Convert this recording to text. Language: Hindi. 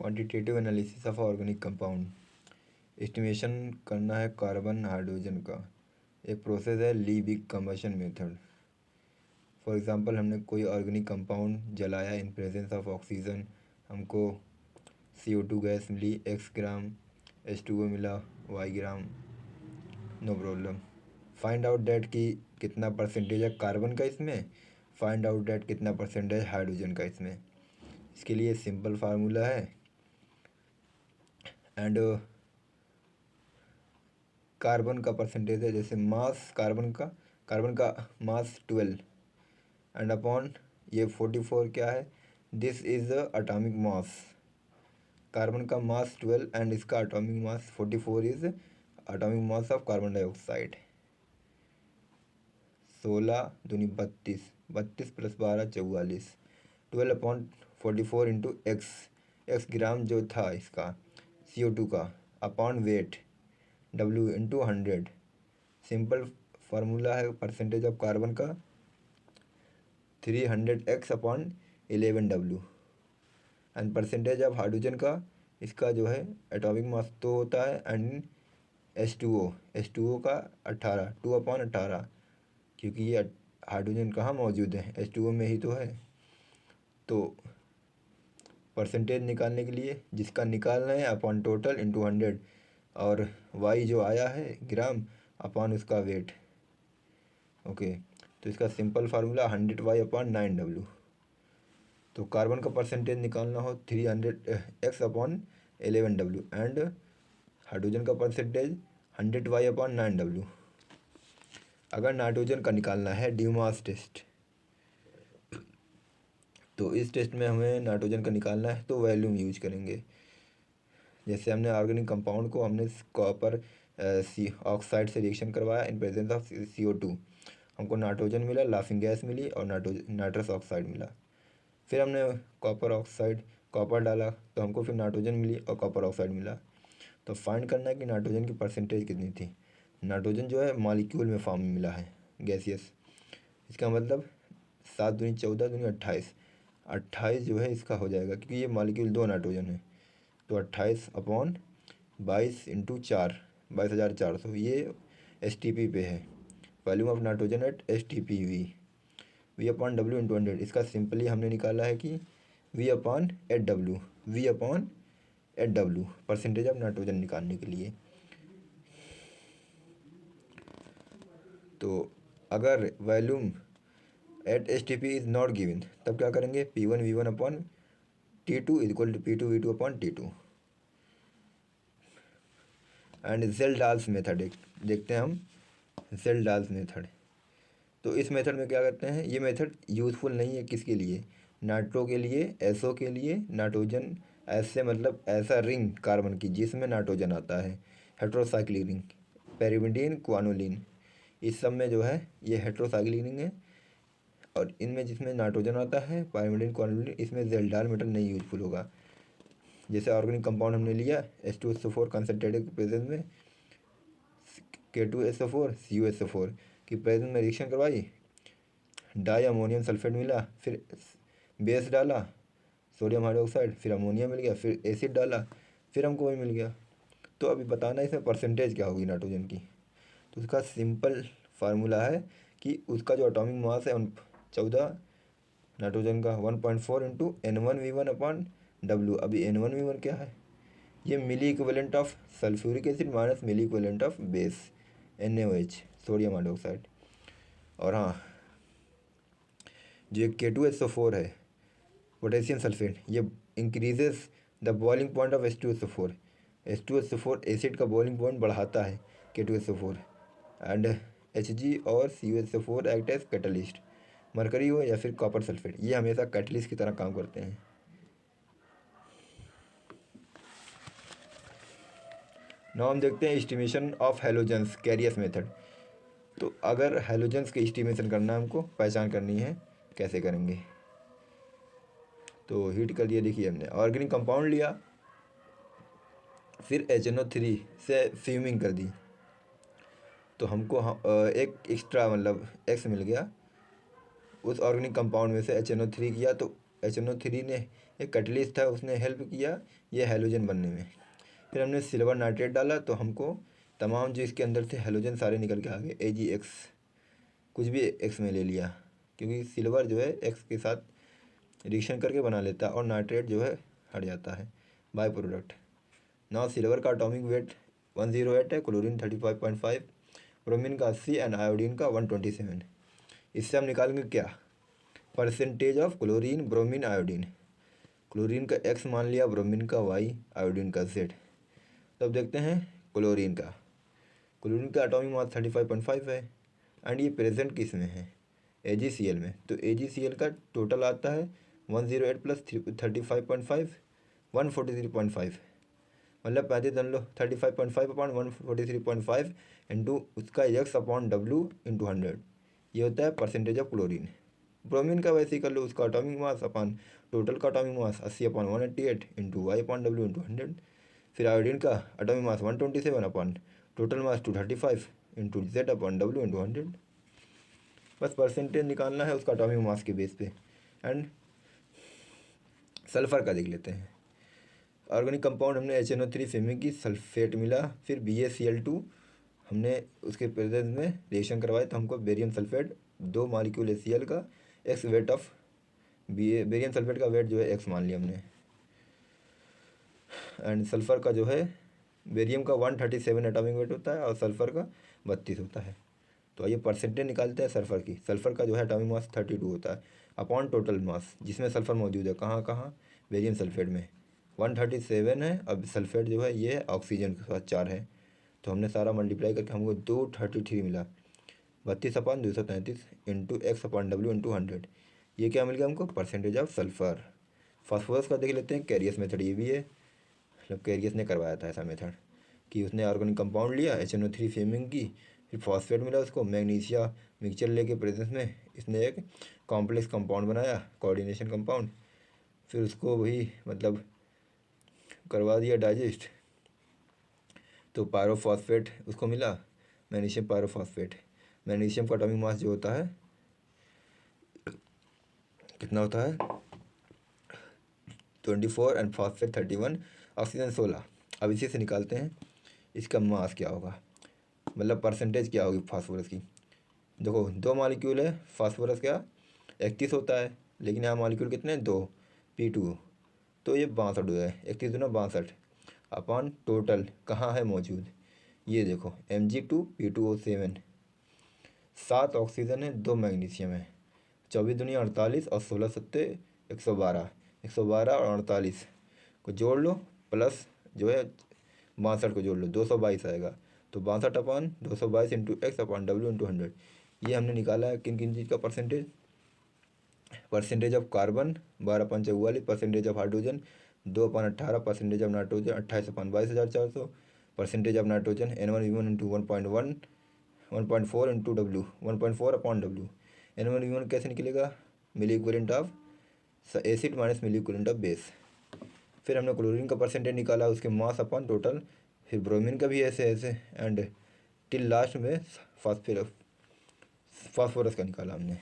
Quantitative analysis of organic compound. Estimation करना है कार्बन हाइड्रोजन का। एक प्रोसेस है लीबिक कंबशन मेथड। फॉर एग्जांपल हमने कोई ऑर्गेनिक कंपाउंड जलाया इन प्रेजेंस ऑफ ऑक्सीजन, हमको CO2 गैस मिली x ग्राम, H2O मिला y gram, no problem. Find out that कि कितना परसेंटेज है कार्बन का इसमें, फाइंड आउट दैट कितना परसेंटेज हाइड्रोजन का इसमें। इसके लिए सिंपल फार्मूला है एंड कार्बन का परसेंटेज है, जैसे मास कार्बन का मास 12 एंड अपॉन ये 44 क्या है, this is the atomic mass. Carbon का मास 12 एंड इसका atomic mass 44 is atomic mass of carbon dioxide. 16 दूनी 32, 32 + 12 44, 12/44 इंटू एक्स ग्राम जो था इसका CO2 का, upon weight W into 100। Simple formula है परसेंटेज ऑफ कार्बन का 300x/11W and percentage of hydrogen का इसका जो है एटॉमिक मास तो होता है एंड H2O का 18, 2/18, क्योंकि ये हाइड्रोजन कहाँ मौजूद है, H2O में ही तो है। तो परसेंटेज निकालने के लिए जिसका निकालना है अपॉन टोटल इंटू 100 और y जो आया है ग्राम अपॉन उसका वेट। ओके, तो इसका सिंपल फार्मूला 100y/9W। तो कार्बन का परसेंटेज निकालना हो 300x/11W एंड हाइड्रोजन का परसेंटेज 100y/9W। अगर नाइट्रोजन का निकालना है ड्यूमास टेस्ट, तो इस टेस्ट में हमें नाइट्रोजन का निकालना है तो वॉल्यूम यूज करेंगे। जैसे हमने ऑर्गेनिक कंपाउंड को हमने कॉपर ऑक्साइड से रिएक्शन करवाया इन प्रेजेंस ऑफ CO2, हमको नाइट्रोजन मिला, लाफिंग गैस मिली और नाइट्रस ऑक्साइड मिला। फिर हमने कॉपर डाला तो हमको फिर नाइट्रोजन मिली और कॉपर ऑक्साइड मिला। तो फाइंड करना है कि नाइट्रोजन की परसेंटेज कितनी थी। नाइट्रोजन जो है मॉलिक्यूल में फॉर्म में मिला है गैसियस, इसका मतलब 7 दूनी 14 दूनी 28, 28 जो है इसका हो जाएगा क्योंकि ये मॉलिक्यूल 2 नाइट्रोजन है। तो 28/22 इंटू 4, 22,400, ये STP पे है। Volume of nitrogen eight STP V/W into 100। इसका सिंपली हमने निकाला है कि V/8W परसेंटेज ऑफ नाइट्रोजन निकालने के लिए। तो अगर volume at STP is not given तब क्या करेंगे, P1V1/T2 equal to P2V2/T2 and Kjeldahl's method देखते हैं हम। ज़ेल्डाल्स मेथड, तो इस मेथड में क्या करते हैं, ये मेथड यूज़फुल नहीं है किसके लिए, नाइट्रो के लिए, SO के लिए। नाइट्रोजन ऐसे मतलब ऐसा रिंग कार्बन की जिसमें नाइट्रोजन आता है, हेट्रोसाइक्लिक रिंग, पेरिमिडीन क्वानोलिन, इस सब में जो है ये हेट्रोसाइक्लिक रिंग है। और इनमें जिसमें नाइट्रोजन आता है पाइरिमिडीन क्वानोलिन, इसमें ज़ेल्डाल मेथड नहीं यूजफुल होगा। जैसे ऑर्गेनिक कंपाउंड हमने लिया H2SO4 कंसनट्रेटेड प्रेजेंस में K2SO4 CuSO4 की प्रेजेंस में रिएक्शन करवाई, डाई अमोनियम सल्फेट मिला, फिर बेस डाला सोडियम हाइड्रोक्साइड, फिर अमोनिया मिल गया, फिर एसिड डाला, फिर हमको वही मिल गया। तो अभी बताना इसमें परसेंटेज क्या होगी नाइट्रोजन की। तो उसका सिंपल फार्मूला है कि उसका जो एटॉमिक मास है 14, नाइट्रोजन का 1.4 इंटू N1V1/W। अभी N1V1 क्या है, ये milli equivalent of sulphuric acid minus milli equivalent of base NaOH sodium hydroxide. और हाँ, जो K2SO4 है पोटेशियम सल्फेट, ये increases the boiling point of H2SO4। H2SO4 acid का बॉइलिंग पॉइंट बढ़ाता है K2SO4 एंड Hg और CuSO4 act as catalyst. Mercury हो या फिर कॉपर सल्फेट, ये हमेशा कैटलिस्ट की तरह काम करते हैं। नाउ हम देखते हैं एस्टिमेशन ऑफ हैलोजेंस कैरियस मेथड। तो अगर हैलोजेंस की एस्टिमेशन करना है, हमको पहचान करनी है, कैसे करेंगे। तो हीट कर लिया, देखिए हमने ऑर्गेनिक कंपाउंड लिया, फिर HNO3 से फ्यूमिंग कर दी, तो हमको एक एक्स्ट्रा मतलब X मिल गया। उस ऑर्गेनिक कंपाउंड में से HNO3 किया तो HNO3 ने एक कैटलिस्ट था, उसने हेल्प किया ये हैलोजन बनने में। फिर हमने सिल्वर नाइट्रेट डाला तो हमको तमाम जो इसके अंदर से हैलोजन सारे निकल के आ गए। AgX कुछ भी एक्स में ले लिया, क्योंकि सिल्वर जो है एक्स के साथ रिएक्शन करके बना लेता है और नाइट्रेट जो है हट जाता है बाय प्रोडक्ट। नाउ सिल्वर का एटॉमिक वेट 108 है, क्लोरीन 35.5, ब्रोमीन का 80 एंड आयोडीन का 127। इससे हम निकालेंगे क्या, percentage of chlorine bromine iodine. Chlorine का X मान लिया, ब्रोमीन का Y, आयोडीन का Z। तब देखते हैं क्लोरीन का एटॉमिक मास 35.5 है एंड ये प्रेजेंट किस में है, AgCl में। तो AgCl का टोटल आता है 108 प्लस 35.5 143.5, मतलब 35 अपॉन 143.5 इंटू उसका X अपॉन W इंटू 100, ये होता है परसेंटेज ऑफ क्लोरीन। ब्रोमीन का वैसे ही कर लो, उसका एटॉमिक मास अपॉन टोटल का atomic mass 80 upon 188 into Y upon W into 100। फिर आयोडीन का atomic mass 127 upon total mass 235 into Z upon W into 100। बस परसेंटेज निकालना है उसका एटॉमिक मास के बेस पे। एंड सल्फ़र का देख लेते हैं। ऑर्गेनिक कंपाउंड हमने HNO3 फेमिक की सल्फेट मिला, फिर BaCl2 हमने उसके प्रेजेंस में रिएक्शन करवाए तो हमको बेरियम सल्फेट 2 मॉलिक्यूल HCl का X weight of barium sulphate का वेट जो है X मान लिया हमने। एंड सल्फ़र का जो है बेरियम का 137 एटॉमिक वेट होता है और सल्फ़र का 32 होता है। तो आइए परसेंटेज निकालते हैं सल्फ़र की। सल्फ़र का जो है एटॉमिक मास 32 होता है अपॉन टोटल मास, जिसमें सल्फ़र मौजूद है कहाँ बेरियम सल्फेट में 137 है। अब सल्फेट जो है ये ऑक्सीजन के साथ 4 है, तो हमने सारा मल्टीप्लाई करके हमको 233 मिला। 32 upon 233 into X upon W into 100, ये क्या मिल गया हमको, परसेंटेज ऑफ सल्फ़र। फास्फोरस का देख लेते हैं, कैरियस मेथड ये भी है, मतलब कैरियस ने करवाया था ऐसा मेथड कि उसने ऑर्गेनिक कंपाउंड लिया HNO3 फेमिंग की, फिर फॉस्फेट मिला उसको, मैग्नीशिया मिक्सचर लेके प्रेजेंस में इसने एक कॉम्प्लेक्स कंपाउंड बनाया, कोऑर्डिनेशन कंपाउंड। फिर उसको वही मतलब करवा दिया डाइजेस्ट, तो पायरोफॉस्फेट उसको मिला, मैग्नीशियम पायरोफॉस्फेट। मैग्नीशियम का एटॉमिक मास जो होता है कितना होता है 24 एंड फॉस्फेट 31, ऑक्सीजन 16। अब इसी से निकालते हैं इसका मास क्या होगा, मतलब परसेंटेज क्या होगी फास्फोरस की। देखो 2 मॉलिक्यूल है फास्फोरस का 31 होता है, लेकिन यहाँ मॉलिक्यूल कितने 2 P2, तो ये 62 है, 31 दूना 62 अपॉन टोटल कहाँ है मौजूद, ये देखो Mg2P2O7, 7 ऑक्सीजन है 2 मैग्नीशियम है, 24 दुनिया 48 और 16 सत्ते 112, 112 और 48 को जोड़ लो प्लस जो है 62 को जोड़ लो 222 आएगा। तो 62 upon 222 into X upon W into 100, ये हमने निकाला है किन किन चीज़ का percentage of carbon 12/44, percentage of hydrogen 2/18, percentage of nitrogen 28/22,400, percentage of nitrogen N1V1 into 1.4 into W 1.4 upon W। N1V1 कैसे निकलेगा, milli equivalent of acid minus milli equivalent of base. फिर हमने क्लोरीन का परसेंटेज निकाला, उसके मास अपॉन टोटल, फिर ब्रोमीन का भी ऐसे एंड टिल लास्ट में फास्फोरस का निकाला हमने।